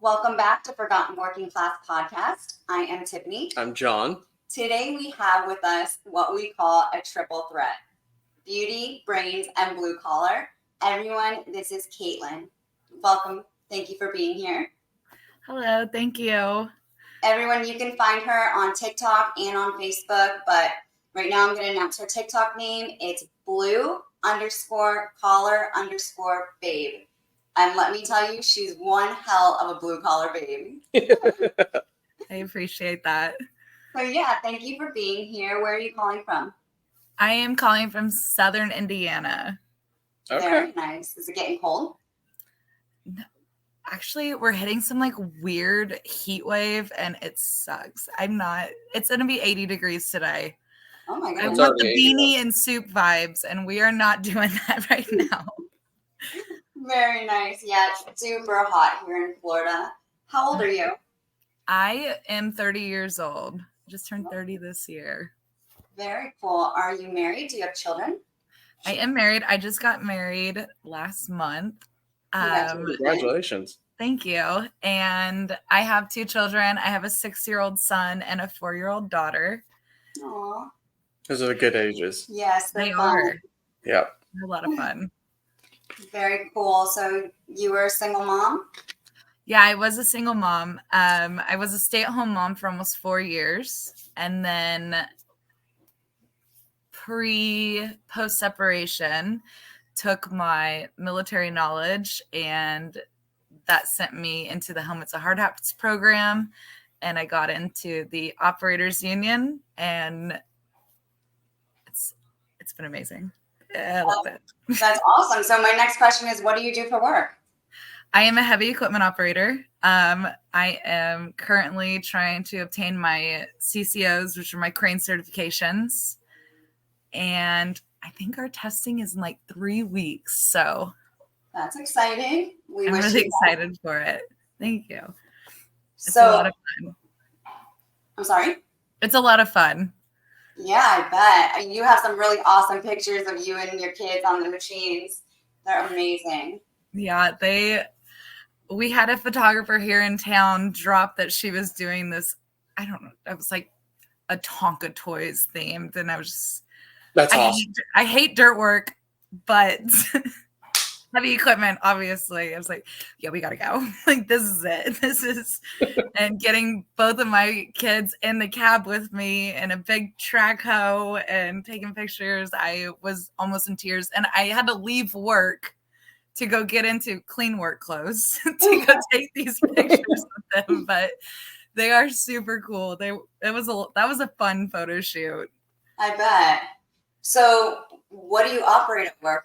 Welcome back to Forgotten Working Class Podcast. I am Tiffany. I'm John. Today we have with us what we call a triple threat: beauty, brains, and blue collar. Everyone, this is Caitlin. Welcome. Thank you for being here. Hello, thank you. Everyone, you can find her on TikTok and on Facebook, but right now I'm going to announce her TikTok name. It's blue_collar_babe. And let me tell you, she's one hell of a blue collar babe. I appreciate that. So yeah, thank you for being here. Where are you calling from? I am calling from Southern Indiana. Okay. Very nice. Is it getting cold? No, actually, we're hitting some like weird heat wave and it sucks. It's going to be 80 degrees today. Oh my I goodness. want the beanie and soup vibes, and we are not doing that right now. Very nice. Yeah, it's super hot here in Florida. How old are you? I am 30 years old. Just turned 30 this year. Very cool. Are you married? Do you have children? I am married. I just got married last month. Congratulations. Thank you. And I have 2 children. I have a 6-year-old son and a 4-year-old daughter. Aww. Those are the good ages. Yes, They fun. are. Yeah. They're a lot of fun. Very cool. So you were a single mom? Yeah, I was a single mom. I was a stay-at-home mom for almost 4 years. And then post-separation, took my military knowledge, and that sent me into the Helmets of Hardhats program. And I got into the Operators Union, and it's been amazing. I love it. That's awesome. So my next question is, what do you do for work? I am a heavy equipment operator. I am currently trying to obtain my CCOs, which are my crane certifications. And I think our testing is in like 3 weeks. So that's exciting. I'm really excited for it. Thank you. It's a lot of fun. I'm sorry? It's a lot of fun. Yeah, I bet. You have some really awesome pictures of you and your kids on the machines. They're amazing. Yeah, we had a photographer here in town drop that she was doing this, I don't know, it was like a Tonka Toys themed, and I was just, that's awesome. I hate dirt work, but heavy equipment, obviously. I was like, yeah, we gotta go. Like, this is it. And getting both of my kids in the cab with me and a big track hoe and taking pictures. I was almost in tears, and I had to leave work to go get into clean work clothes to go take these pictures with them. But they are super cool. That was a fun photo shoot. I bet. So what do you operate at work?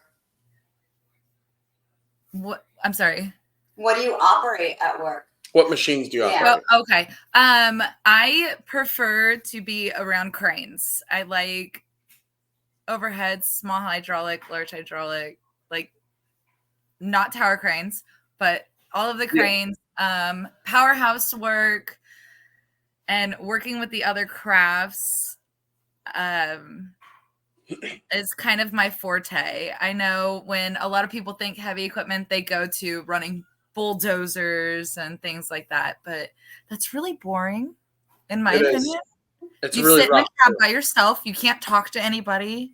What? I'm sorry. What do you operate at work? What machines do you operate? Well, okay. I prefer to be around cranes. I like overhead, small hydraulic, large hydraulic, like not tower cranes, but all of the cranes, powerhouse work, and working with the other crafts is kind of my forte. I know when a lot of people think heavy equipment, they go to running bulldozers and things like that, but that's really boring, in my opinion. It's you really sit in a cab by yourself. You can't talk to anybody.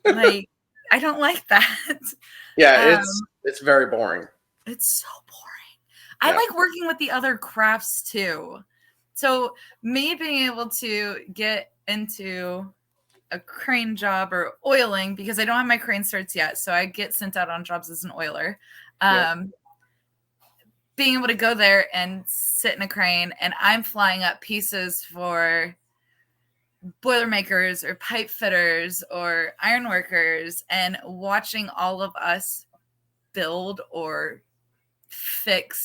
Like, I don't like that. Yeah, it's very boring. It's so boring. I like working with the other crafts too. So me being able to get into a crane job or oiling, because I don't have my crane certs yet, so I get sent out on jobs as an oiler. Being able to go there and sit in a crane, and I'm flying up pieces for boilermakers or pipe fitters or ironworkers, and watching all of us build or fix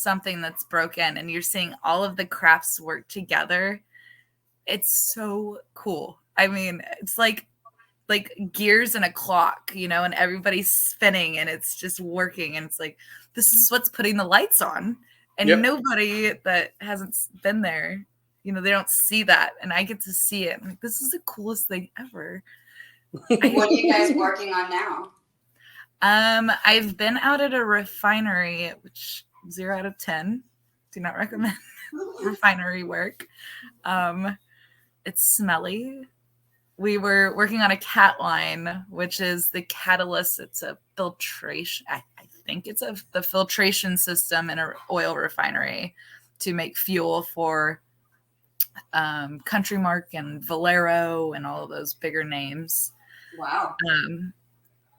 something that's broken, and you're seeing all of the crafts work together. It's so cool. I mean, it's like gears in a clock, and everybody's spinning and it's just working. And it's like, this is what's putting the lights on. And nobody that hasn't been there, they don't see that. And I get to see it. I'm like, this is the coolest thing ever. What are you guys working on now? I've been out at a refinery, which 0 out of 10. Do not recommend refinery work. It's smelly. We were working on a cat line, which is the catalyst. It's a filtration. I think it's the filtration system in an oil refinery to make fuel for Country Mark and Valero and all of those bigger names. Wow.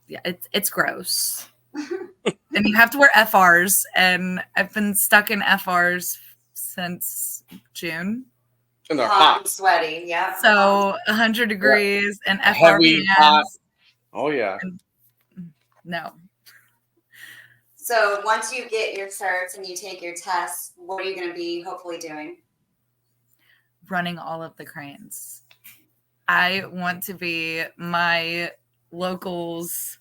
Yeah, it's gross. And you have to wear FRs, and I've been stuck in FRs since June. And they're hot hot. and sweaty. Yeah. So 100 degrees and FR Heavy, pants. hot. Oh, yeah. No. So once you get your certs and you take your tests, what are you going to be hopefully doing? Running all of the cranes. I want to be my locals.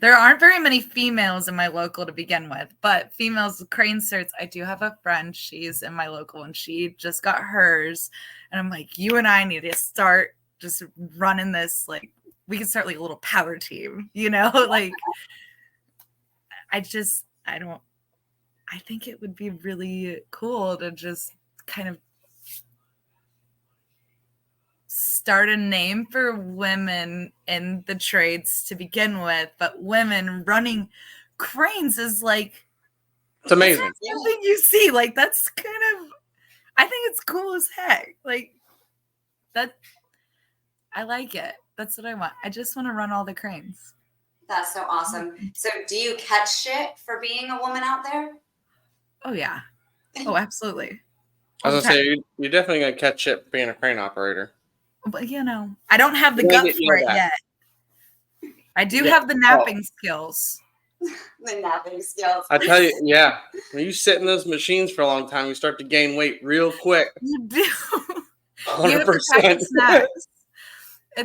There aren't very many females in my local to begin with, but females with crane certs. I do have a friend. She's in my local and she just got hers. And I'm like, you and I need to start just running this. Like, we can start like a little power team, you know? Like, I think it would be really cool to just kind of start a name for women in the trades to begin with, but women running cranes is like, it's amazing. It's not something you see. Like, that's kind of, I think it's cool as heck. Like, that, I like it. That's what I want. I just want to run all the cranes. That's so awesome. So do you catch shit for being a woman out there? Oh, yeah. Oh, absolutely. I was going to say, you're definitely going to catch shit being a crane operator. But, you know, I don't have the gut for it yet. I do have the napping skills. The napping skills. I tell you, yeah. When you sit in those machines for a long time, you start to gain weight real quick. You do. 100%. You have to pack snacks.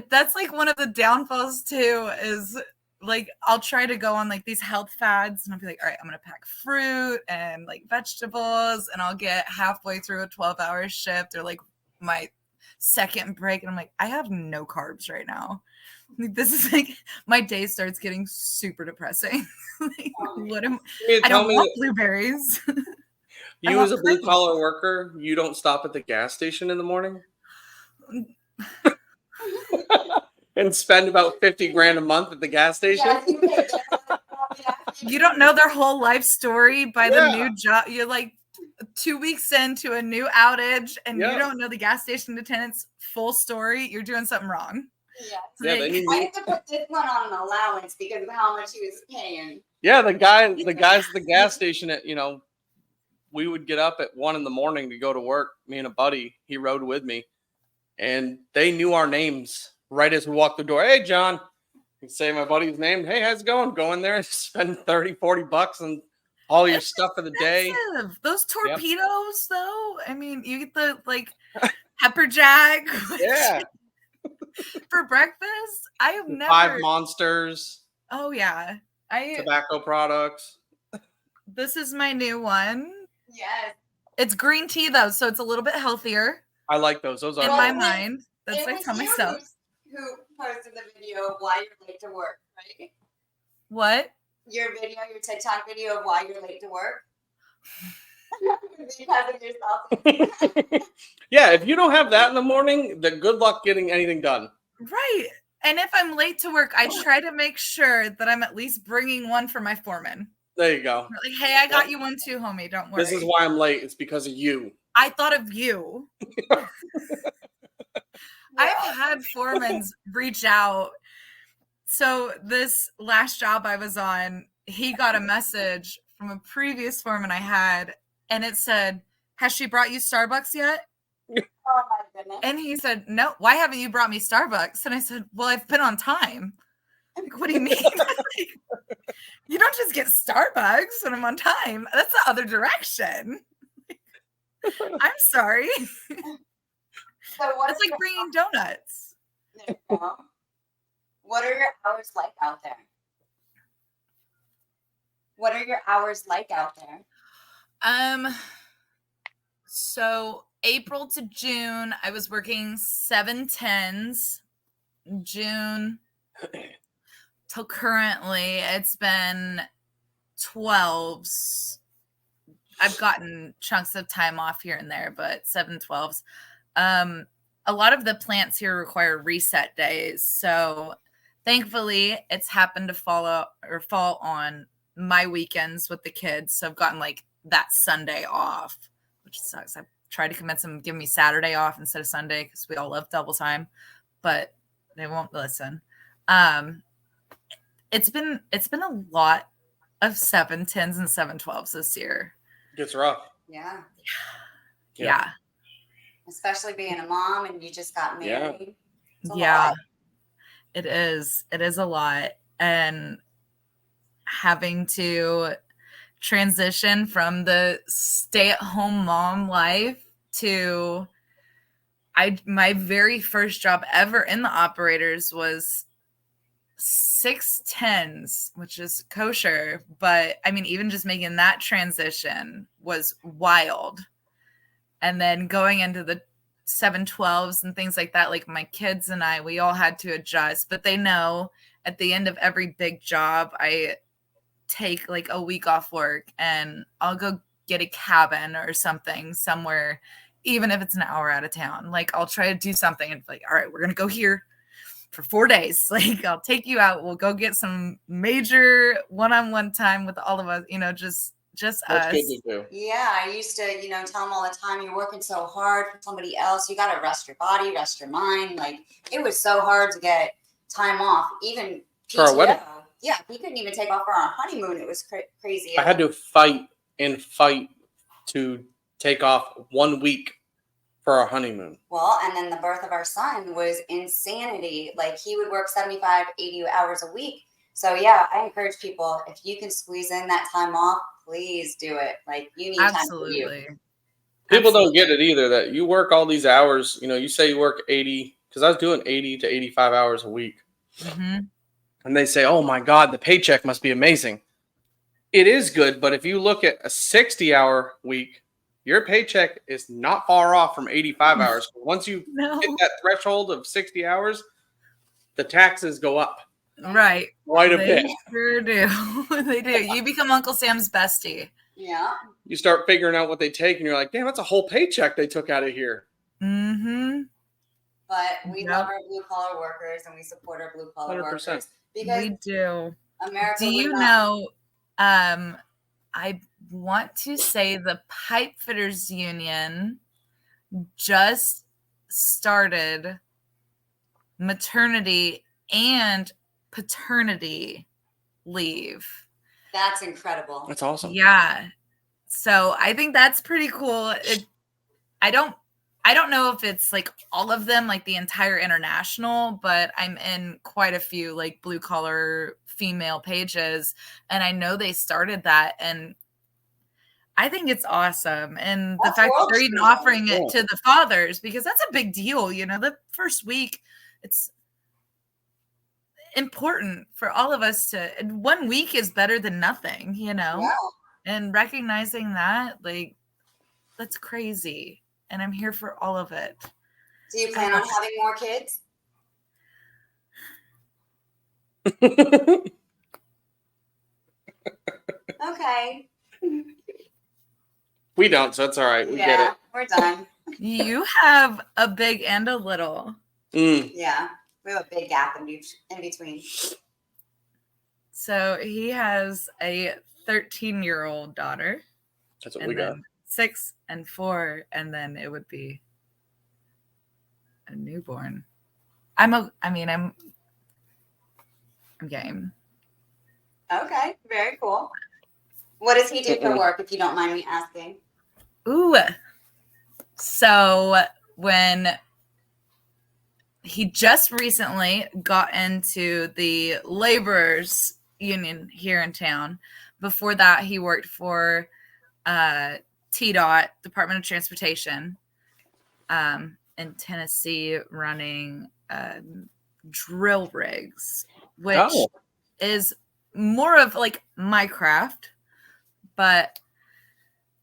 That's like one of the downfalls too, is like I'll try to go on like these health fads and I'll be like, all right, I'm going to pack fruit and like vegetables, and I'll get halfway through a 12-hour shift or like my second break and I'm like, I have no carbs right now. Like, this is like my day starts getting super depressing. Like, I don't want blueberries. You as a blue collar worker, you don't stop at the gas station in the morning and spend about 50 grand a month at the gas station. You don't know their whole life story by the new job. You're like 2 weeks into a new outage and you don't know the gas station attendant's full story. You're doing something wrong. Yeah, I have to put this one on an allowance because of how much he was paying. Yeah, the guys at the gas station at, we would get up at 1 a.m. to go to work. Me and a buddy, he rode with me, and they knew our names right as we walked the door. Hey, John. You'd say my buddy's name. Hey, how's it going? Go in there, spend $30-$40 on all your stuff for the day. Those torpedoes, though. I mean, you get the pepper jack. Yeah. For breakfast, I have never 5 Monsters. Oh yeah, tobacco products. This is my new one. Yes, it's green tea though, so it's a little bit healthier. I like those. Those are in my mind. That's what I tell myself. Who posted the video of why you're late to work, right? What? Your TikTok video of why you're late to work. Because of yourself. Yeah, if you don't have that in the morning, then good luck getting anything done. Right. And if I'm late to work, I try to make sure that I'm at least bringing one for my foreman. There you go. Like, hey, I got you one too, homie. Don't worry. This is why I'm late. It's because of you. I thought of you. I've had foremen reach out. So this last job I was on, he got a message from a previous foreman I had, and it said, "Has she brought you Starbucks yet?" Oh my goodness. And he said, "No, why haven't you brought me Starbucks?" And I said, "Well, I've been on time." Like, what do you mean? You don't just get Starbucks when I'm on time. That's the other direction. I'm sorry. So it's like bringing donuts. There you go. What are your hours like out there? What are your hours like out there? So April to June, I was working 7/10s. June till currently, it's been 7/12s, I've gotten chunks of time off here and there, but 7/12s. A lot of the plants here require reset days. So thankfully it's happened to fall on my weekends with the kids. So I've gotten like that Sunday off, which sucks. I tried to convince them to give me Saturday off instead of Sunday because we all love double time, but they won't listen. It's been a lot of 7/10s and 7/12s this year. Gets rough. Yeah. Yeah. Especially being a mom and you just got married. Yeah. It is. It is a lot. And having to transition from the stay-at-home mom life to my very first job ever in the operators was 6/10s, which is kosher. But I mean, even just making that transition was wild. And then going into the 7/12s and things like that, like my kids and we all had to adjust. But they know at the end of every big job, I take like a week off work and I'll go get a cabin or something somewhere, even if it's an hour out of town. Like I'll try to do something and like, all right, we're going to go here for 4 days. Like I'll take you out. We'll go get some major one-on-one time with all of us, just That's us. good to do. Yeah, I used to, tell them all the time, you're working so hard for somebody else. You got to rest your body, rest your mind. Like it was so hard to get time off, even PTO. For our wedding. Yeah, we couldn't even take off for our honeymoon. It was crazy. I had to fight to take off 1 week for our honeymoon. Well, and then the birth of our son was insanity. Like he would work 75, 80 hours a week. So yeah, I encourage people, if you can squeeze in that time off, please do it. Like you need time for you. People don't get it either, that you work all these hours. You say you work 80, because I was doing 80 to 85 hours a week. Mm-hmm. And they say, oh my God, the paycheck must be amazing. It is good, but if you look at a 60-hour week, your paycheck is not far off from 85 hours. Once you hit that threshold of 60 hours, the taxes go up. Right. Quite a bit. They sure do. They do. You become Uncle Sam's bestie. Yeah. You start figuring out what they take, and you're like, damn, that's a whole paycheck they took out of here. Mm-hmm. But we love our blue-collar workers, and we support our blue-collar 100%. workers. Because we do. America. Do you know, I want to say the Pipe Fitters Union just started maternity and paternity leave. That's incredible. That's awesome. Yeah. So I think that's pretty cool. I don't know if it's like all of them, like the entire international, but I'm in quite a few like blue collar female pages, and I know they started that, and I think it's awesome. And the fact that they're even offering it to the fathers, because that's a big deal. The first week, it's important for all of us to, 1 week is better than nothing, Yeah. and recognizing that, like, that's crazy. And I'm here for all of it. Do you plan on having more kids? Okay. We don't, so it's all right. We get it. We're done. You have a big and a little. Yeah. We have a big gap in between. So he has a 13-year-old daughter. That's what we got. 6 and 4, and then it would be a newborn. I'm game. Okay, very cool. What does he do for work, if you don't mind me asking? Ooh. So when he just recently got into the laborers union here in town. Before that, he worked for TDOT, Department of Transportation, in Tennessee, running drill rigs, which is more of like my craft, but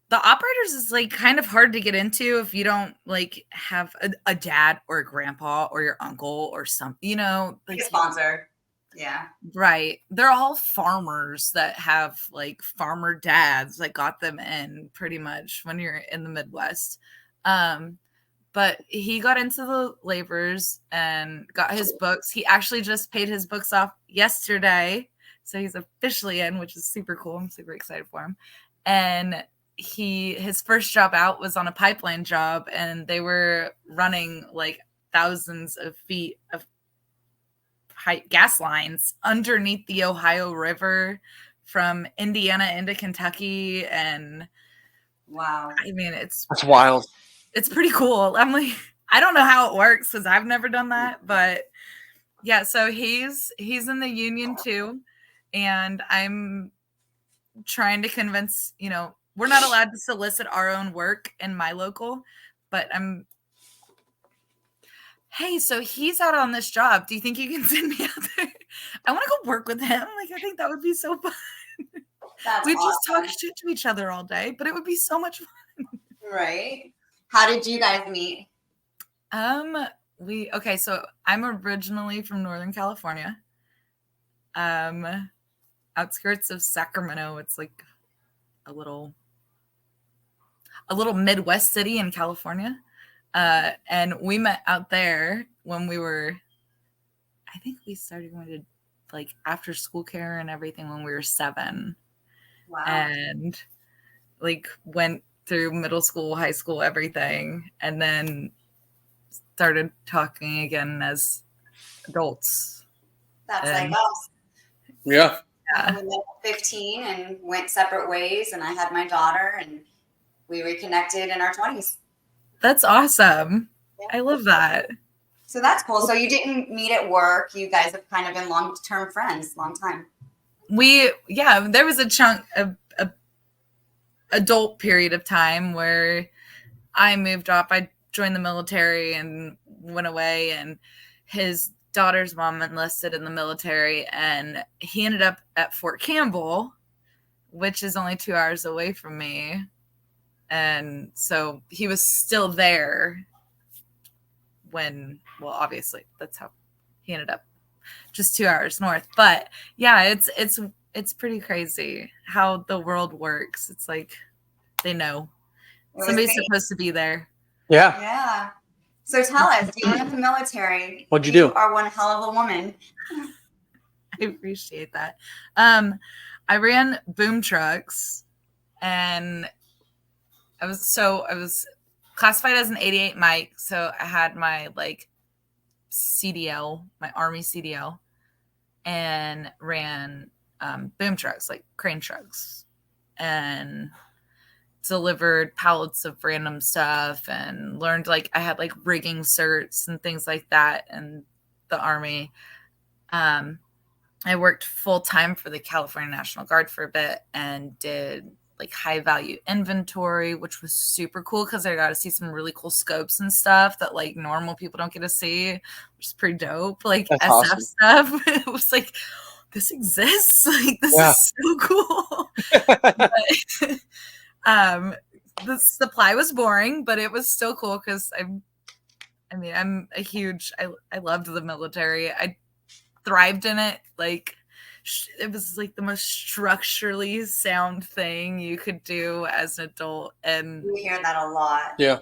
the operators is like kind of hard to get into if you don't like have a dad or a grandpa or your uncle or something, Like a sponsor. Yeah. Right. They're all farmers that have like farmer dads that got them in pretty much when you're in the Midwest. But he got into the laborers and got his books. He actually just paid his books off yesterday. So he's officially in, which is super cool. I'm super excited for him. And his first job out was on a pipeline job, and they were running like thousands of feet of gas lines underneath the Ohio River from Indiana into Kentucky. And Wow. I mean, That's wild. it's pretty cool. I'm like, I don't know how it works because I've never done that, but yeah, so he's in the union too, and I'm trying to convince, we're not allowed to solicit our own work in my local, but hey, so he's out on this job. Do you think you can send me out there? I want to go work with him. Like, I think that would be so fun. That's We just awesome. talk shit to each other all day, but it would be so much fun. Right. How did you guys meet? So I'm originally from Northern California. Outskirts of Sacramento. It's like a little Midwest city in California. And we met out there when I think we started going to like after school care and everything when we were 7. Wow. And like went through middle school, high school, everything, and then started talking again as adults. That's like us. Yeah. We met at 15 and went separate ways, and I had my daughter, and we reconnected in our 20s. That's awesome. Yeah. I love that. So that's cool. So you didn't meet at work. You guys have kind of been long-term friends, long time. There was a chunk of adult period of time where I moved off. I joined the military and went away, and his daughter's mom enlisted in the military, and he ended up at Fort Campbell, which is only 2 hours away from me. And so he was still there obviously that's how he ended up just 2 hours north. But yeah, it's pretty crazy how the world works. It's like they know somebody's supposed to be there. Yeah. Yeah. So tell us, being in the military, What'd you do? You are one hell of a woman. I appreciate that. I ran boom trucks, and I was classified as an 88 mic. So I had my like CDL, my Army CDL, and ran boom trucks, like crane trucks, and delivered pallets of random stuff, and learned like I had like rigging certs and things like that in the Army. I worked full time for the California National Guard for a bit and did like high value inventory, which was super cool because I got to see some really cool scopes and stuff that like normal people don't get to see, which is pretty dope. Like That's SF awesome. stuff. It was like, this exists. Like this is so cool. But, the supply was boring, but it was still cool because I'm I loved the military. I thrived in it. Like it was like the most structurally sound thing you could do as an adult. And We hear that a lot. Yeah.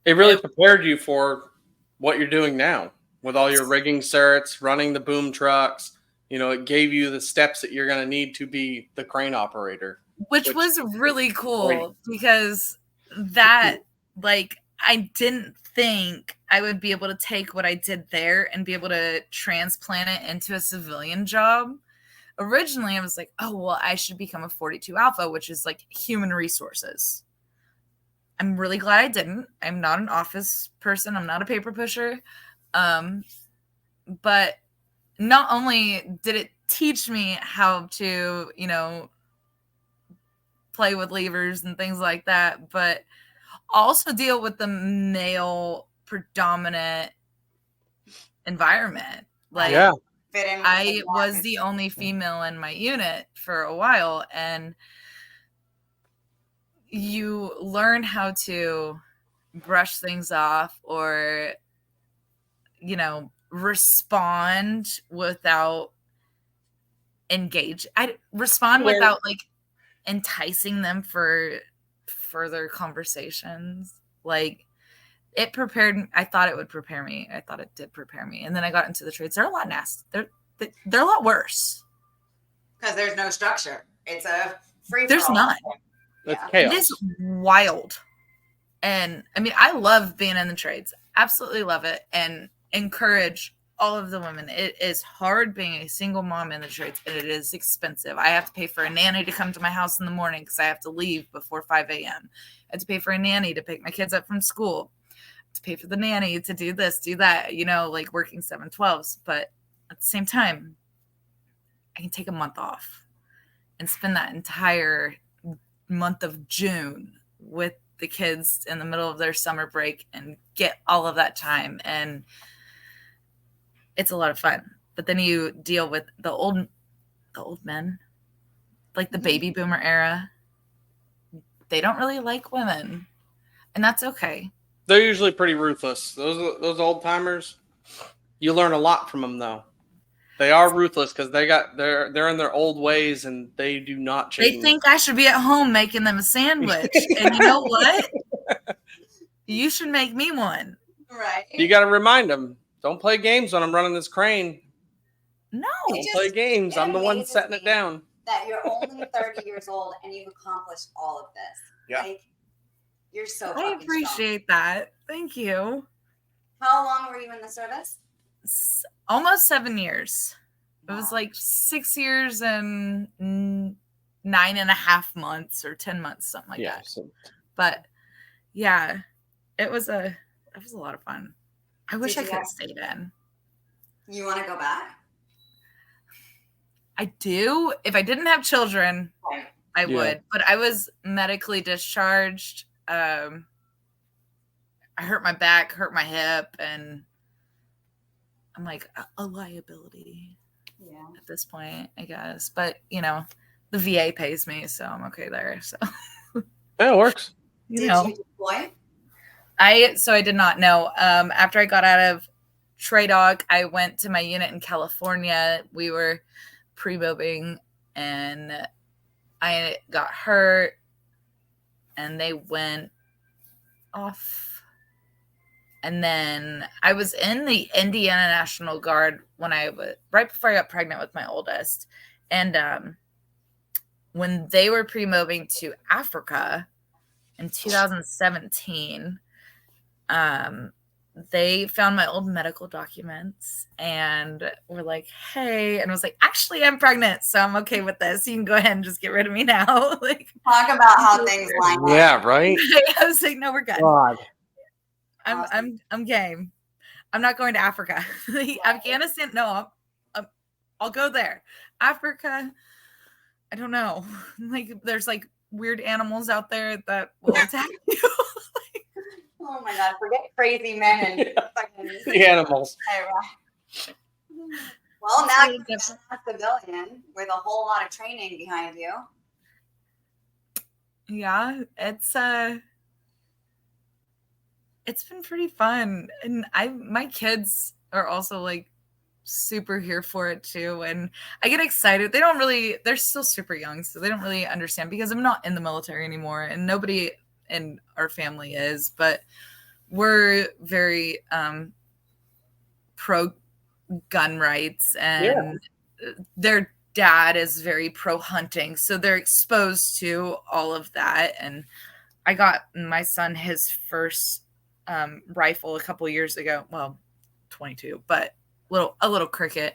It really prepared you for what you're doing now with all your rigging certs, running the boom trucks. It gave you the steps that you're going to need to be the crane operator. Which was really cool because that, like, I didn't think I would be able to take what I did there and be able to transplant it into a civilian job. Originally, I was like, oh, well, I should become a 42 Alpha, which is like human resources. I'm really glad I didn't. I'm not an office person. I'm not a paper pusher. But not only did it teach me how to, play with levers and things like that, but also deal with the male predominant environment. Like, Yeah. I was the only female in my unit for a while, and you learn how to brush things off or, respond without I respond without like enticing them for further conversations. Like it prepared. I thought it would prepare me. I thought it did prepare me. And then I got into the trades. They're a lot nasty. They're a lot worse. Because there's no structure. It's a free. There's none. That's Yeah. chaos. It is wild. And I mean, I love being in the trades. Absolutely love it. And encourage all of the women. It is hard being a single mom in the trades, and it is expensive. I have to pay for a nanny to come to my house in the morning because I have to leave before 5 a.m. I have to pay for a nanny to pick my kids up from school, to pay for the nanny to do this, do that, you know, like working 7/12s. But at the same time, I can take a month off and spend that entire month of June with the kids in the middle of their summer break and get all of that time. And it's a lot of fun. But then you deal with the old men, like the baby boomer era. They don't really like women, and that's okay. They're usually pretty ruthless. Those old timers, you learn a lot from them though. They are ruthless because they're in their old ways and they do not change. They think I should be at home making them a sandwich, and you know what? You should make me one. Right. You got to remind them. Don't play games when I'm running this crane. No. Don't play games. I'm the one amazes setting it me down. That you're only 30 years old and you've accomplished all of this. Yeah. Like, you're so I fucking appreciate that. Thank you. strong. How long were you in the service? Almost 7 years. It was Wow. like 6 years and 9.5 months or 10 months, something like that. So But yeah, it was a lot of fun. I wish Did I you could have have- stayed in. You want to go back? I do. If I didn't have children, Right. I Yeah. would. But I was medically discharged. I hurt my back, hurt my hip, and I'm like a liability Yeah. at this point, I guess. But you know, the VA pays me, so I'm okay there. So yeah, it works. you Did know, you deploy? I did not know. After I got out of TRADOC, I went to my unit in California. We were pre-mobbing, and I got hurt, and they went off. And then I was in the Indiana National Guard when I was right before I got pregnant with my oldest, and when they were pre-mobbing to Africa in 2017. They found my old medical documents and were like, hey, and I was like, actually, I'm pregnant, so I'm okay with this. You can go ahead and just get rid of me now. Like, Talk about how things line up. Yeah, right. I was like, no, we're good. God. I'm game. I'm not going to Africa. Like, Afghanistan, no, I'll go there. Africa, I don't know. Like, there's like weird animals out there that will attack you. Oh my God, forget crazy men and fucking The animals. Well, now So you're different. a civilian with a whole lot of training behind you. Yeah, it's been pretty fun. And my kids are also like super here for it too. And I get excited. They're still super young, so they don't really understand because I'm not in the military anymore and nobody in our family is, but we're very pro gun rights, and their dad is very pro hunting, so they're exposed to all of that. And I got my son his first rifle a couple years ago, well 22, but a little cricket,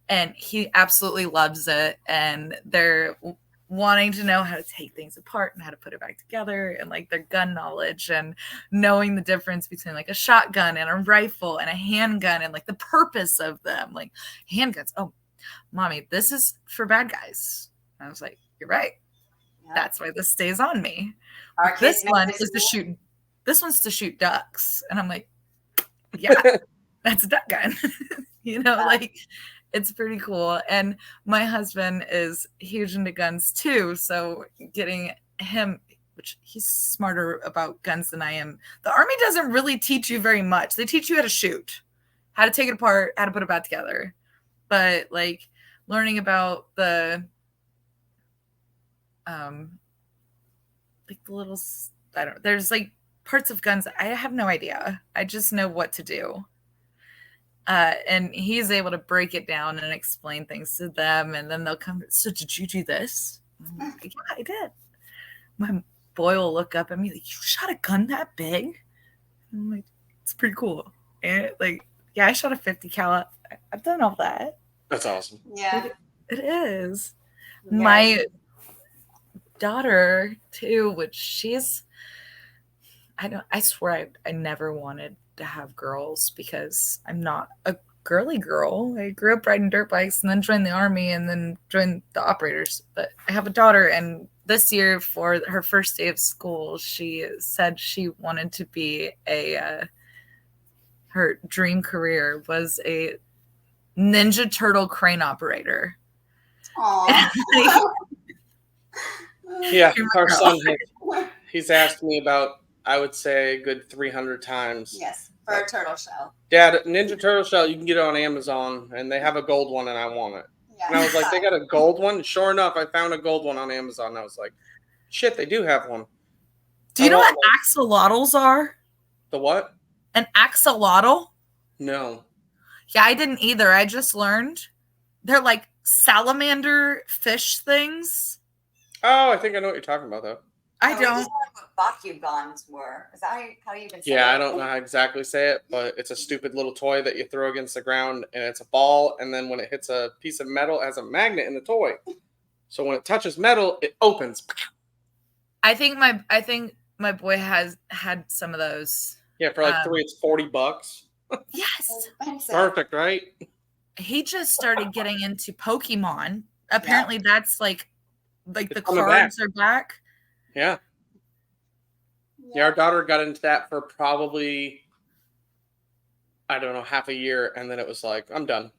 and he absolutely loves it. And they're wanting to know how to take things apart and how to put it back together, and like their gun knowledge and knowing the difference between like a shotgun and a rifle and a handgun and like the purpose of them. Like handguns, oh mommy, this is for bad guys. And I was like, you're right. Yeah. That's why this stays on me. Our This kids one make is to school. shoot. This one's to shoot ducks. And I'm like, yeah, that's a duck gun. You know, like it's pretty cool. And my husband is huge into guns too. So getting him, which he's smarter about guns than I am. The Army doesn't really teach you very much. They teach you how to shoot, how to take it apart, how to put it back together. But like learning about the like the little, I don't know, there's like parts of guns I have no idea. I just know what to do. And he's able to break it down and explain things to them, and then they'll come, so did you do this? I'm like, yeah, I did. My boy will look up at me like, you shot a gun that big? I'm like, it's pretty cool. And like, yeah, I shot a 50 cal. I've done all that. That's awesome. Yeah. It is. Yeah. My daughter too, which she's, I swear I never wanted to have girls because I'm not a girly girl. I grew up riding dirt bikes and then joined the army and then joined the operators. But I have a daughter, and this year for her first day of school, she said she wanted to be her dream career was a Ninja Turtle crane operator. Aww. Yeah, our son, he's asked me about, I would say, a good 300 times. Yes, for a turtle shell. Dad, Ninja Turtle shell, you can get it on Amazon, and they have a gold one, and I want it. Yeah. And I was like, they got a gold one? Sure enough, I found a gold one on Amazon. And I was like, shit, they do have one. Do you know what axolotls are? The what? An axolotl? No. Yeah, I didn't either. I just learned. They're like salamander fish things. Oh, I think I know what you're talking about, though. I don't. This is what Bakugans were. Is that how you even say it? Yeah, I don't know how to exactly say it, but it's a stupid little toy that you throw against the ground, and it's a ball, and then when it hits a piece of metal, it has a magnet in the toy. So when it touches metal, it opens. I think my boy has had some of those. Yeah, for like three, it's $40. Yes. Perfect, right? He just started getting into Pokemon. Apparently that's like It's the coming cards are back. Yeah. Yeah, our daughter got into that for probably, I don't know, half a year, and then it was like, I'm done.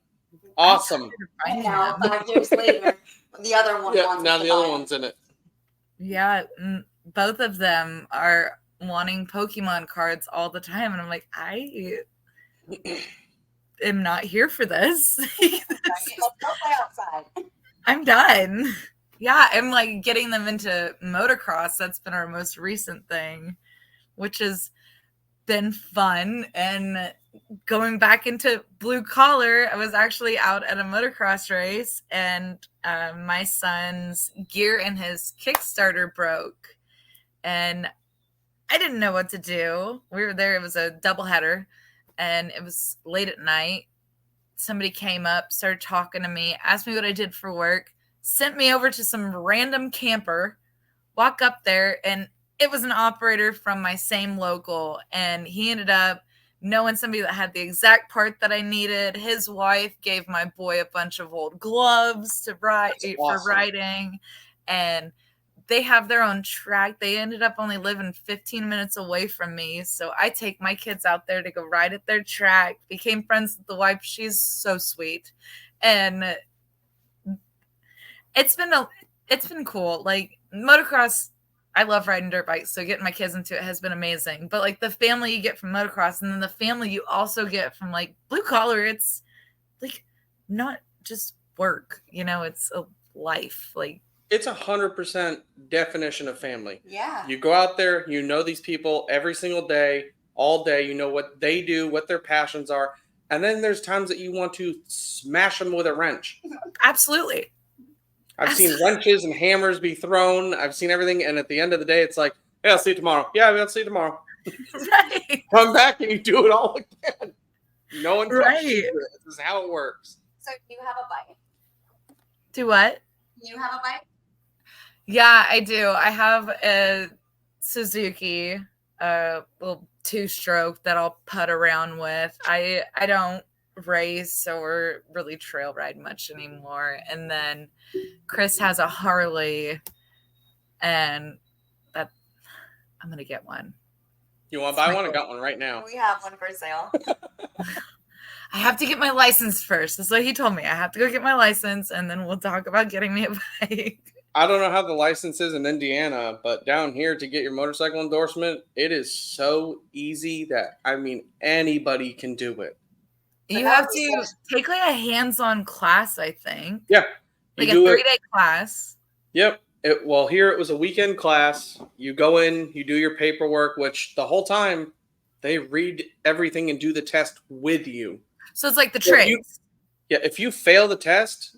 Awesome. And now, 5 years later, the other one wants now to the buy other it. one's in it. Yeah, both of them are wanting Pokemon cards all the time, and I'm like, I am not here for this. Let's go play outside. I'm done. Yeah, I'm like getting them into motocross. That's been our most recent thing, which has been fun. And going back into blue collar, I was actually out at a motocross race, and my son's gear in his Kickstarter broke, and I didn't know what to do. We were there. It was a doubleheader, and it was late at night. Somebody came up, started talking to me, asked me what I did for work, sent me over to some random camper, walk up there, and it was an operator from my same local, and he ended up knowing somebody that had the exact part that I needed. His wife gave my boy a bunch of old gloves to ride for riding, and they have their own track. They ended up only living 15 minutes away from me, so I take my kids out there to go ride at their track. Became friends with the wife. She's so sweet, and it's been cool. Like motocross, I love riding dirt bikes, so getting my kids into it has been amazing. But like the family you get from motocross, and then the family you also get from like blue collar, it's like not just work, it's a life. Like It's 100% definition of family. Yeah. You go out there, you know these people every single day, all day. You know what they do, what their passions are. And then there's times that you want to smash them with a wrench. Absolutely. I've seen wrenches and hammers be thrown. I've seen everything. And at the end of the day, it's like, yeah, I'll see you tomorrow. Yeah, I'll see you tomorrow. Right. Come back and you do it all again. No one Right. you. This is how it works. So do you have a bike? Do what? You have a bike? Yeah, I do. I have a Suzuki, little 2-stroke that I'll putt around with. I don't race or really trail ride much anymore. And then Chris has a Harley, and that I'm gonna get one. You want to buy one? I got one right now. We have one for sale. I have to get my license first. That's what he told me. I have to go get my license, and then we'll talk about getting me a bike. I don't know how the license is in Indiana, but down here to get your motorcycle endorsement, it is so easy that, anybody can do it. You that have would be to such- take like a hands-on class, I think. Yeah. Like You a do it. 3-day class. Yep. Well, here it was a weekend class. You go in, you do your paperwork, which the whole time they read everything and do the test with you. So it's like the So if you- trades. Yeah, if you fail the test,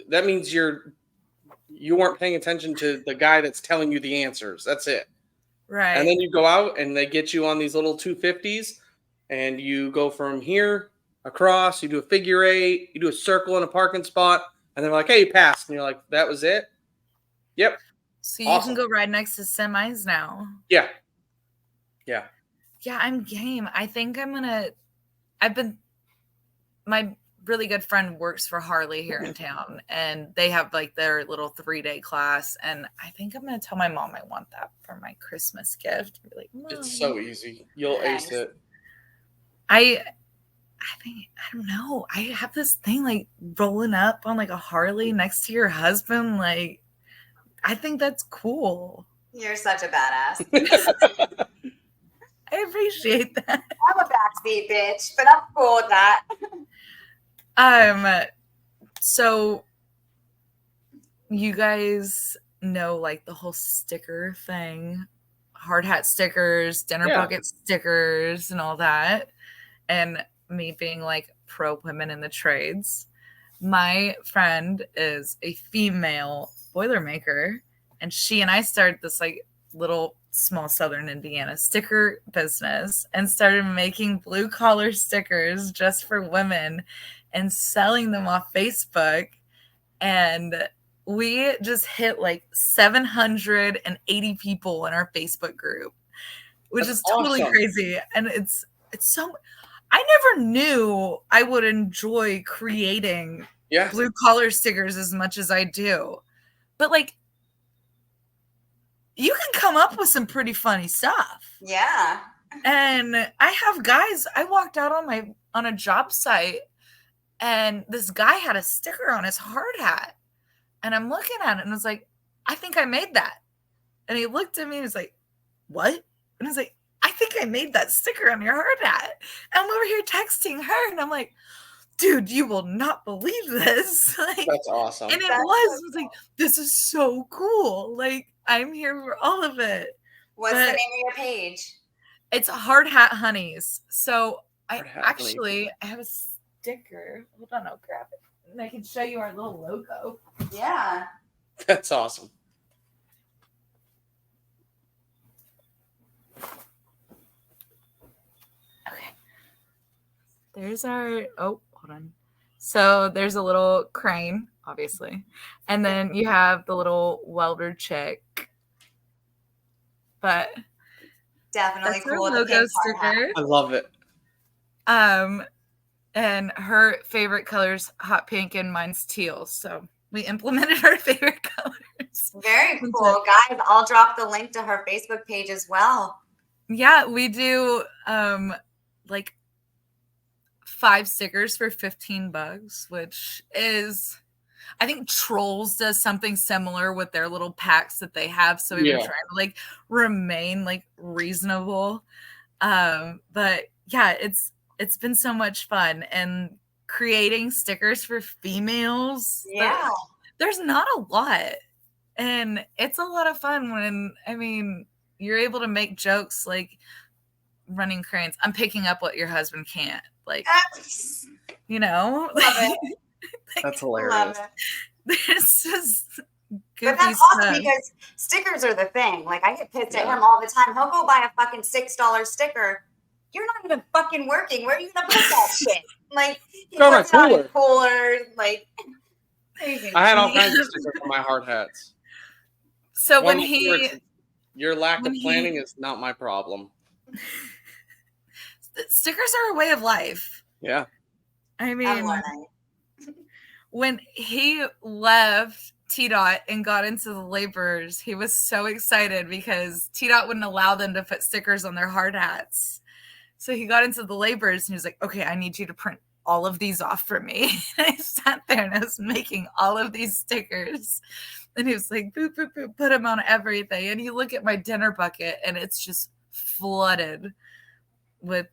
that means you weren't paying attention to the guy that's telling you the answers. That's it. Right. And then you go out and they get you on these little 250s and you go from here across, you do a figure 8, you do a circle in a parking spot, and they're like, hey, you passed. And you're like, that was it? Yep. So you Awesome. can go ride next to semis now. Yeah. Yeah. Yeah, I'm game. I think my really good friend works for Harley here in town, and they have like their little 3-day class. And I think I'm going to tell my mom I want that for my Christmas gift. Be like, Mom. It's so easy. You'll ace it. I think, I don't know. I have this thing like rolling up on like a Harley next to your husband. Like, I think that's cool. You're such a badass. I appreciate that. I'm a backseat bitch, but I'm cool with that. So you guys know like the whole sticker thing, hard hat stickers, dinner bucket stickers, and all that. And me being like pro women in the trades, my friend is a female Boilermaker, and she and I started this like little small Southern Indiana sticker business and started making blue collar stickers just for women and selling them off Facebook. And we just hit like 780 people in our Facebook group, which That's is totally awesome. crazy. And it's so, I never knew I would enjoy creating blue collar stickers as much as I do. But like, you can come up with some pretty funny stuff. Yeah. And I have guys, I walked out on a job site and this guy had a sticker on his hard hat. And I'm looking at it and I was like, I think I made that. And he looked at me and was like, what? And I was like, I think I made that sticker on your hard hat. And I'm over here texting her and I'm like, dude, you will not believe this. Like, that's awesome. And it was like, this is so cool. Like, I'm here for all of it. What's the name of your page? It's Hard Hat Honeys. So I have a sticker. Hold on, I'll grab it. And I can show you our little logo. Yeah. That's awesome. Okay. There's our, hold on. So there's a little crane, obviously. And then you have the little welder chick. But definitely that's cool. Our logo sticker. I love it. And her favorite color's hot pink and mine's teal. So we implemented our favorite colors. Very cool. Guys, I'll drop the link to her Facebook page as well. Yeah, we do like 5 stickers for $15, which is, I think Trolls does something similar with their little packs that they have. So we've been trying to like remain like reasonable. But yeah, it's been so much fun, and creating stickers for females. Yeah. There's not a lot. And it's a lot of fun when, I mean, you're able to make jokes like running cranes. I'm picking up what your husband can't. Like, you know? Love it. That's hilarious. There's just but that's awesome because stickers are the thing. Like, I get pissed at him all the time. He'll go buy a fucking $6 sticker. You're not even fucking working. Where are you gonna put that shit? Like, he puts it on a cooler. Like, crazy. I had all kinds of stickers for my hard hats. So your lack of planning is not my problem. Stickers are a way of life. Yeah. I mean, when he left T-Dot and got into the laborers, he was so excited because T-Dot wouldn't allow them to put stickers on their hard hats. So he got into the laborers and he was like, okay, I need you to print all of these off for me. And I sat there and I was making all of these stickers. And he was like, boop, boop, boop, put them on everything. And you look at my dinner bucket and it's just flooded with,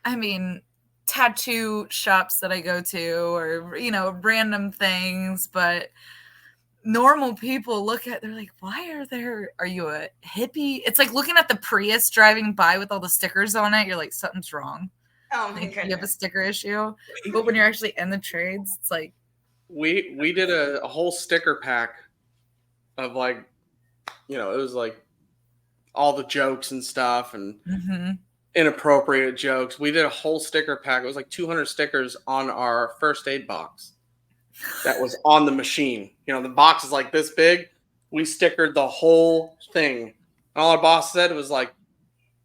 I mean, tattoo shops that I go to, or random things, but normal people they're like, why are you a hippie? It's like looking at the Prius driving by with all the stickers on it. You're like, something's wrong. Oh my Like, goodness. you have a sticker issue. But when you're actually in the trades, it's like, we did a whole sticker pack of like, it was like all the jokes and stuff and inappropriate jokes. We did a whole sticker pack. It was like 200 stickers on our first aid box that was on the machine. The box is like this big. We stickered the whole thing. And all our boss said was like,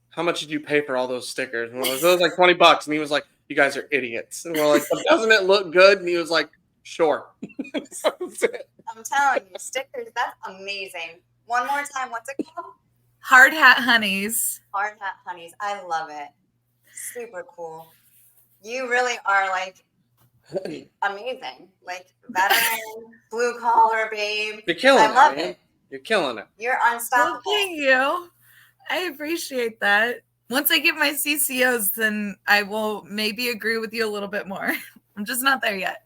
how much did you pay for all those stickers? And it was like $20. And he was like, you guys are idiots. And we're like, but doesn't it look good? And he was like, sure. That's it. I'm telling you, stickers, that's amazing. One more time, what's it called? Hardhat Honeys. Hardhat Honeys. I love it. Super cool. You really are like amazing. Like veteran, blue collar, babe. You're killing I love man. it. You're killing it. You're Well, unstoppable. thank you. I appreciate that. Once I get my CCOs, then I will maybe agree with you a little bit more. I'm just not there yet.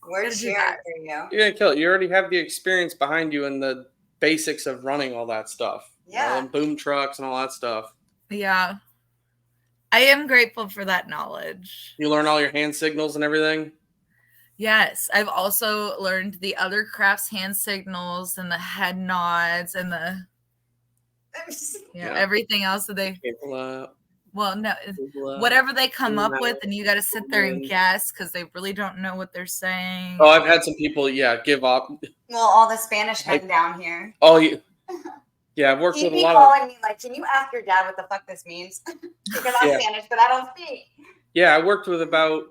We're Gotta do cheering that. for you. You're gonna kill it. You already have the experience behind you and the basics of running all that stuff. Yeah. And boom trucks and all that stuff. Yeah. I am grateful for that knowledge. You learn all your hand signals and everything. Yes. I've also learned the other crafts hand signals and the head nods and the Yeah. everything else that they People, whatever they come up with, and you got to sit there and guess because they really don't know what they're saying. Oh, I've had some people, give up. Well, all the Spanish men down here. Oh, yeah, I've worked He'd with a be lot calling me like, can you ask your dad what the fuck this means? Because I'm Yeah. Spanish, but I don't speak. Yeah, I worked with about,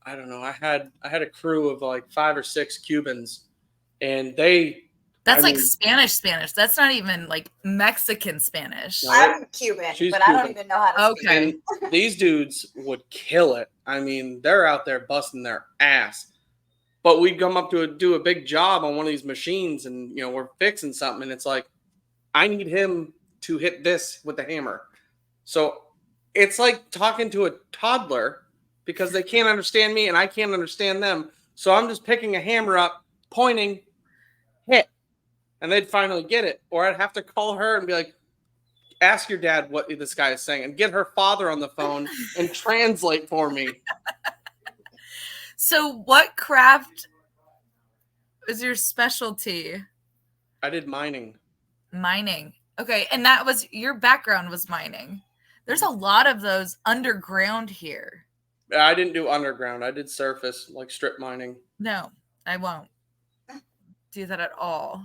I don't know, I had a crew of like 5 or 6 Cubans, and That's like Spanish. That's not even like Mexican Spanish. No, I'm Cuban, she's but I don't Cuban. even know how to speak. Okay. And these dudes would kill it. I mean, they're out there busting their ass. But we'd come up to do a big job on one of these machines, and we're fixing something, and it's like, I need him to hit this with the hammer. So it's like talking to a toddler because they can't understand me and I can't understand them. So I'm just picking a hammer up, pointing, hit, and they'd finally get it. Or I'd have to call her and be like, ask your dad what this guy is saying, and get her father on the phone and translate for me. So what craft is your specialty? I did mining. Mining. Okay. And that was your background was mining. There's a lot of those underground here. I didn't do underground. I did surface, like strip mining. No, I won't do that at all.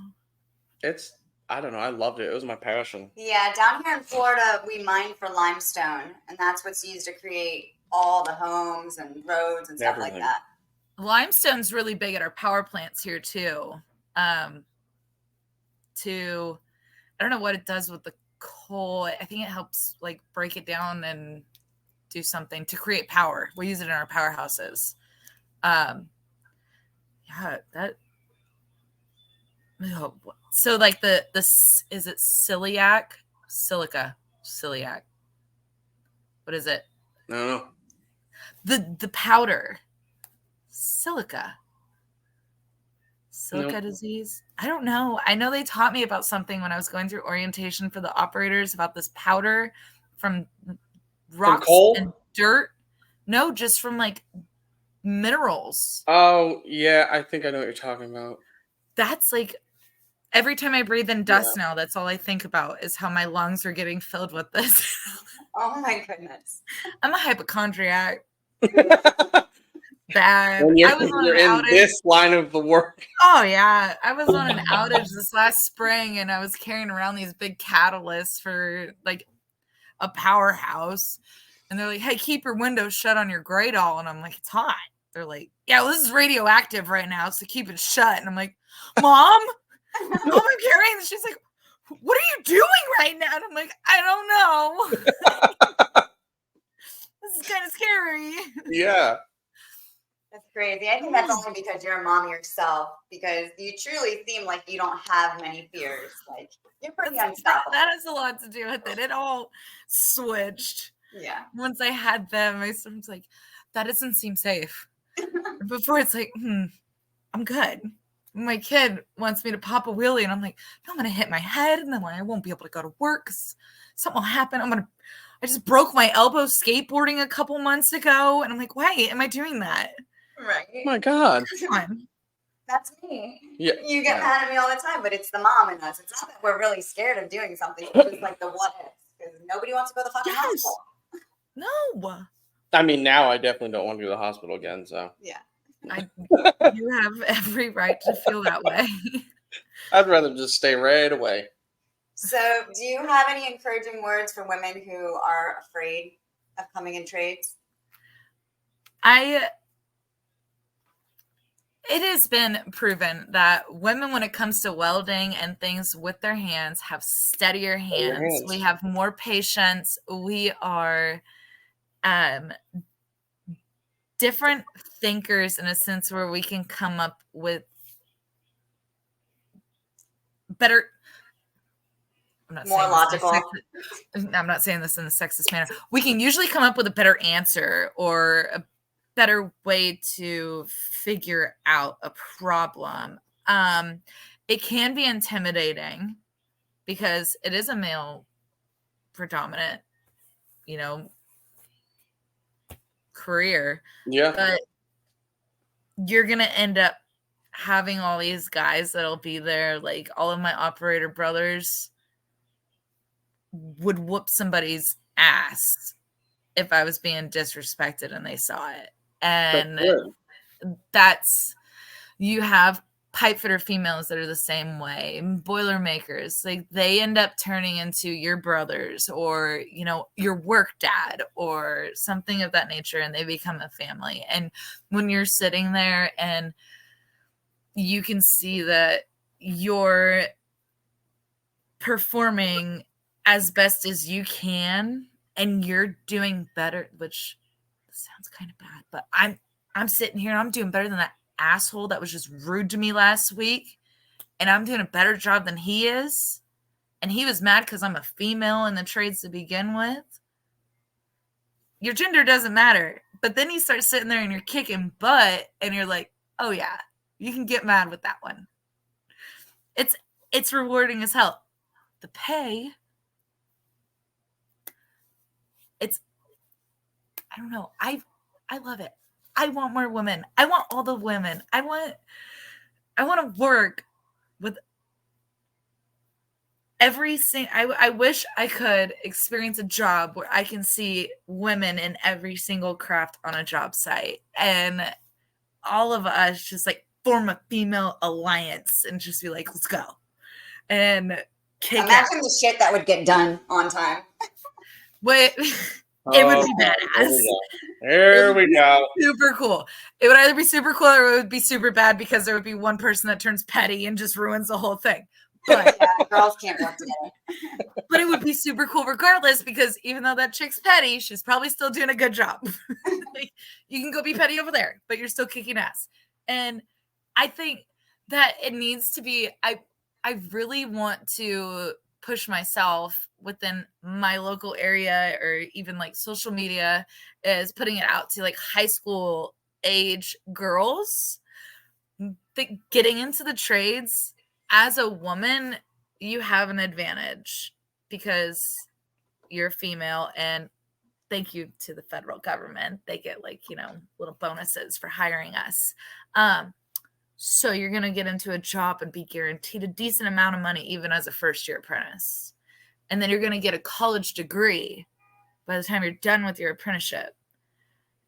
I don't know. I loved it. It was my passion. Yeah, down here in Florida, we mine for limestone, and that's what's used to create all the homes and roads and stuff like that. Limestone's really big at our power plants here too. I don't know what it does with the coal. I think it helps like break it down and do something to create power. We use it in our powerhouses. So like the is it celiac? Silica. What is it? I don't know. The powder. Silica Nope. disease. I don't know. I know they taught me about something when I was going through orientation for the operators about this powder from rocks and dirt. No, just from like minerals. Oh, yeah. I think I know what you're talking about. That's like every time I breathe in dust now, that's all I think about is how my lungs are getting filled with this. Oh my goodness. I'm a hypochondriac. Bad. When I was on you're an in outage. this line of the work. Oh yeah, I was on an outage this last spring, and I was carrying around these big catalysts for like a powerhouse, and they're like, "Hey, keep your windows shut on your gray doll," and I'm like, "It's hot." They're like, "Yeah, well, this is radioactive right now, so keep it shut." And I'm like, "Mom, I'm carrying this." She's like, "What are you doing right now?" And I'm like, "I don't know." This is kind of scary. Yeah. That's crazy. I think that's only because you're a mom yourself, because you truly seem like you don't have many fears. Like, you're pretty unstoppable. That has a lot to do with it. It all switched. Yeah. Once I had them, my son's like, that doesn't seem safe. Before it's like, I'm good. My kid wants me to pop a wheelie, and I'm like, no, I'm gonna hit my head, and then I won't be able to go to work because something will happen. I just broke my elbow skateboarding a couple months ago, and I'm like, why am I doing that? Right. Oh my God. Come on. That's me. Yeah. You get mad at me all the time, but it's the mom in us. It's not that we're really scared of doing something. It's just like the what ifs. Because nobody wants to go to the fucking hospital. No. I mean, now I definitely don't want to go to the hospital again. So Yeah. You have every right to feel that way. I'd rather just stay right away. So, do you have any encouraging words for women who are afraid of coming in trades? It has been proven that women, when it comes to welding and things with their hands, have steadier hands. We have more patience. We are different thinkers in a sense where we can come up with better. More logical. I'm not saying this in a sexist manner. We can usually come up with a better answer or a better way to figure out a problem. It can be intimidating because it is a male predominant, career. Yeah. But you're going to end up having all these guys that'll be there. Like all of my operator brothers would whoop somebody's ass if I was being disrespected and they saw it. And you have pipe fitter females that are the same way, boiler makers, like they end up turning into your brothers or, your work dad or something of that nature, and they become a family. And when you're sitting there and you can see that you're performing as best as you can and you're doing better, which sounds kind of bad, but I'm sitting here and I'm doing better than that asshole that was just rude to me last week, and I'm doing a better job than he is, and he was mad because I'm a female in the trades to begin with. Your gender doesn't matter. But then you start sitting there and you're kicking butt and you're like, oh yeah, you can get mad with that one. It's rewarding as hell. The pay, I don't know. I love it. I want more women. I want all the women. I want to work with every single. I wish I could experience a job where I can see women in every single craft on a job site, and all of us just like form a female alliance and just be like, let's go. And imagine the shit that would get done on time. Wait. It would be badass. There we go. Super cool. It would either be super cool or it would be super bad because there would be one person that turns petty and just ruins the whole thing. But yeah, girls can't work together. But it would be super cool regardless, because even though that chick's petty, she's probably still doing a good job. Like, you can go be petty over there, but you're still kicking ass. And I think that it needs to be, I really want to push myself within my local area or even like social media, is putting it out to like high school age girls. Getting into the trades as a woman, you have an advantage because you're female, and thank you to the federal government. They get like, little bonuses for hiring us. So you're going to get into a job and be guaranteed a decent amount of money, even as a first-year apprentice. And then you're going to get a college degree by the time you're done with your apprenticeship.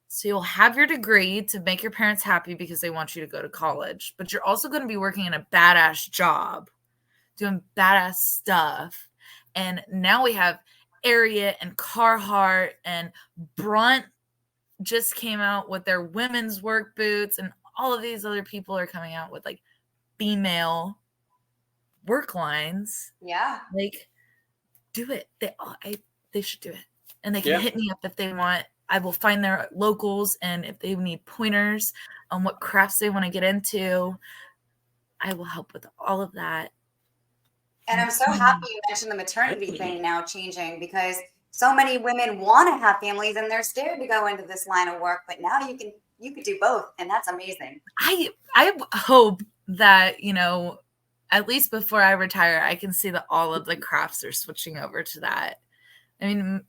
So you'll have your degree to make your parents happy because they want you to go to college. But you're also going to be working in a badass job, doing badass stuff. And now we have Ariat and Carhartt and Brunt just came out with their women's work boots, and all of these other people are coming out with like female work lines. Yeah. Like, do it. They should do it. And they can hit me up if they want. I will find their locals, and if they need pointers on what crafts they want to get into, I will help with all of that. And I'm so happy you mentioned the maternity thing now changing, because so many women want to have families and they're scared to go into this line of work, but now you could do both, and that's amazing. I hope that, you know, at least before I retire, I can see that all of the crafts are switching over to that. I mean,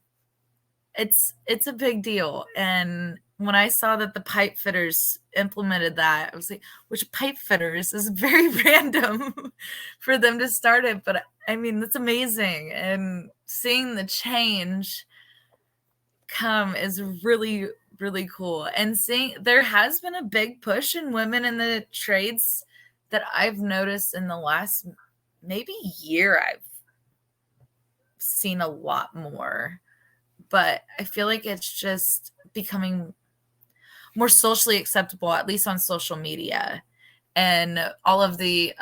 it's a big deal. And when I saw that the pipe fitters implemented that, I was like, which pipe fitters is very random for them to start it. But I mean, that's amazing. And seeing the change come is really, really cool. And seeing there has been a big push in women in the trades that I've noticed in the last maybe year. I've seen a lot more, but I feel like it's just becoming more socially acceptable, at least on social media. And all of the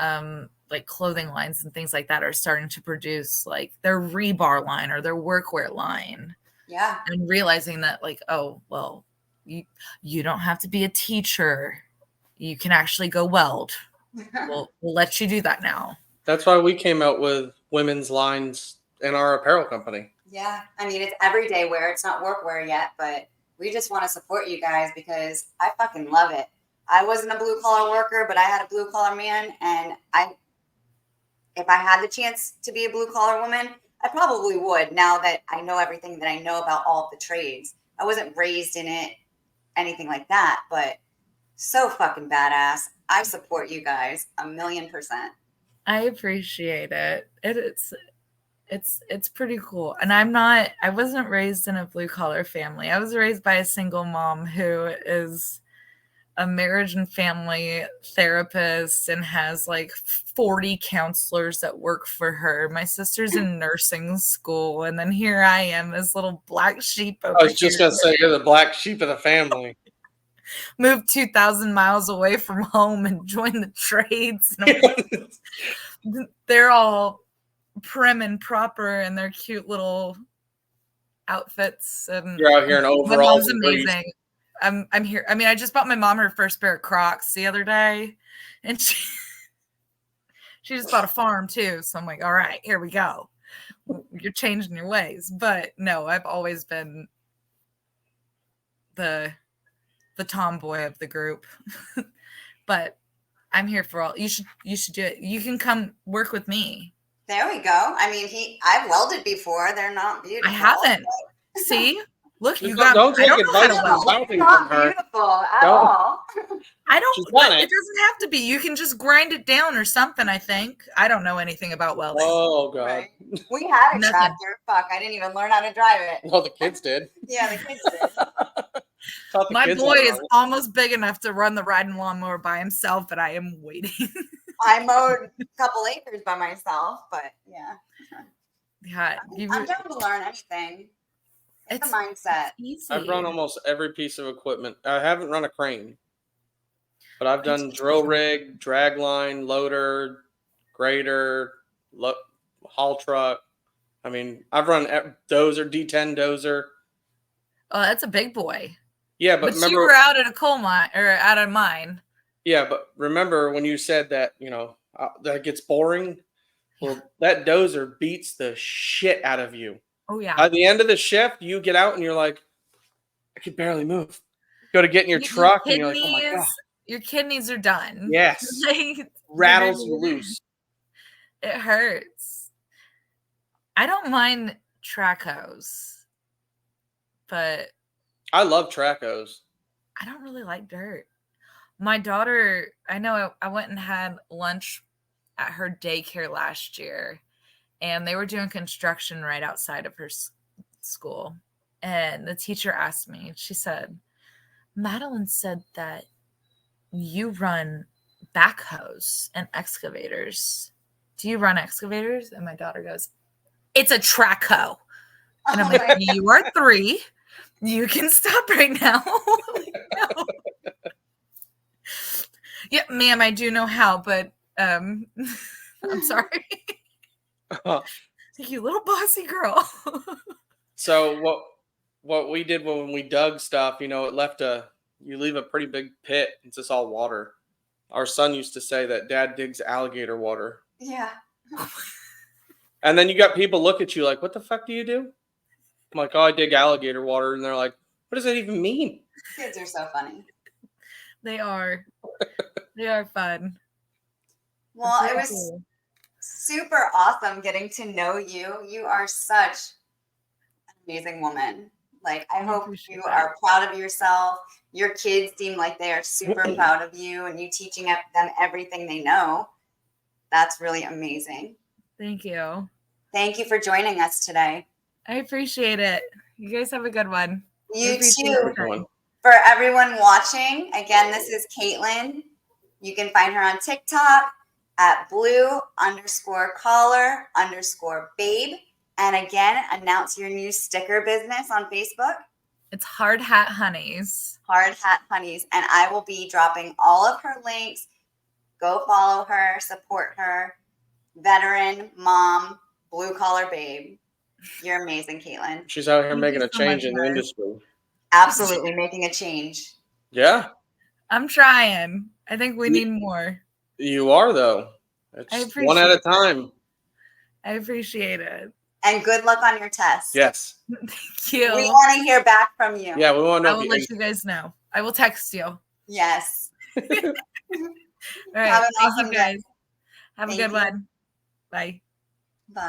like clothing lines and things like that are starting to produce like their rebar line or their workwear line. Yeah. And realizing that, like, oh, well, you don't have to be a teacher. You can actually go weld. We'll let you do that now. That's why we came out with women's lines in our apparel company. Yeah. I mean, it's everyday wear. It's not workwear yet, but we just want to support you guys because I fucking love it. I wasn't a blue collar worker, but I had a blue collar man. And if I had the chance to be a blue collar woman, I probably would, now that I know everything that I know about all of the trades. I wasn't raised in it, anything like that, but so fucking badass. I support you guys 1,000,000%. I appreciate it. It's pretty cool. And I wasn't raised in a blue collar family. I was raised by a single mom who is a marriage and family therapist and has like 40 counselors that work for her. My sister's in nursing school, and then here I am, this little black sheep over I was just here. gonna say you're the black sheep of the family. Moved 2,000 miles away from home and joined the trades. And they're all prim and proper in their cute little outfits. And You're out here in overalls. my mom's and briefs. amazing. I'm here. I mean, I just bought my mom her first pair of Crocs the other day, and she just bought a farm too. So I'm like, all right, here we go. You're changing your ways. But no, I've always been the tomboy of the group. But I'm here for all. You should do it. You can come work with me. There we go. I mean, I've welded before. They're not beautiful. I haven't. See? Look, you Don't got. take I don't know how to advice from weld. welding It's not from her. beautiful at Don't. all. I don't. She's But done it it. doesn't have to be. You can just grind it down or something. I think. I don't know anything about welding. Oh god. Right. We had a Nothing. tractor. Fuck, I didn't even learn how to drive it. Well, the kids did. Yeah, the kids did. Taught the My kids boy how to is ride. almost big enough to run the riding lawnmower by himself, but I am waiting. I mowed a couple acres by myself, but yeah. Yeah, I'm down to learn anything. It's a mindset. easy. I've run almost every piece of equipment. I haven't run a crane, but I've done It's drill easy. rig, drag line, loader, grader, haul truck. I mean, I've run dozer, D10 dozer. Oh, that's a big boy. Yeah, But but you remember, were out at a coal mine or out of mine. yeah, but remember when you said that, that gets boring? Well, that dozer beats the shit out of you. Oh yeah. By the end of the shift, you get out and you're like, I could barely move. Go to get in your truck and you're like, oh my God. Your kidneys are done. Yes. Like, Rattles you loose. It hurts. I don't mind tracos, but I love Tracos. I don't really like dirt. My daughter, I know I went and had lunch at her daycare last year, and they were doing construction right outside of her school. And the teacher asked me, she said, Madeline said that you run backhoes and excavators. Do you run excavators? And my daughter goes, it's a track hoe. And I'm like, you are 3. You can stop right now. Like, no. Yeah, ma'am, I do know how, but I'm sorry. You little bossy girl. So what we did when we dug stuff, you leave a pretty big pit. It's just all water. Our son used to say that Dad digs alligator water. Yeah. And then you got people look at you like, what the fuck do you do? I'm like, oh, I dig alligator water. And they're like, what does that even mean? Kids are so funny. They are. They are fun. Well, It's it really was cool. super awesome getting to know you. You are such an amazing woman. Like, I hope appreciate you that. are proud of yourself. Your kids seem like they are super proud of you and you teaching them everything they know. That's really amazing. Thank you. Thank you for joining us today. I appreciate it. You guys have a good one. I You appreciate too. the time. For everyone watching, again, this is Caitlin. You can find her on TikTok at blue_collar_babe. And again, announce your new sticker business on Facebook, It's Hard Hat Honeys. Hard Hat Honeys. And I will be dropping all of her links. Go follow her, support her. Veteran, mom, blue collar babe. You're amazing, Caitlin. She's out here Thank making you a so change much, in the guys. industry. Absolutely making a change. Yeah, I'm trying. I think we need more. you are, though. I It's appreciate one at a that. time. I appreciate it. And good luck on your test. Yes. Thank you. We want to hear back from you. Yeah, we want to I know will if let you guys know. I will text you. All Yes. right. Have an Thank awesome you day. guys. Have a Thank good you. one. Bye.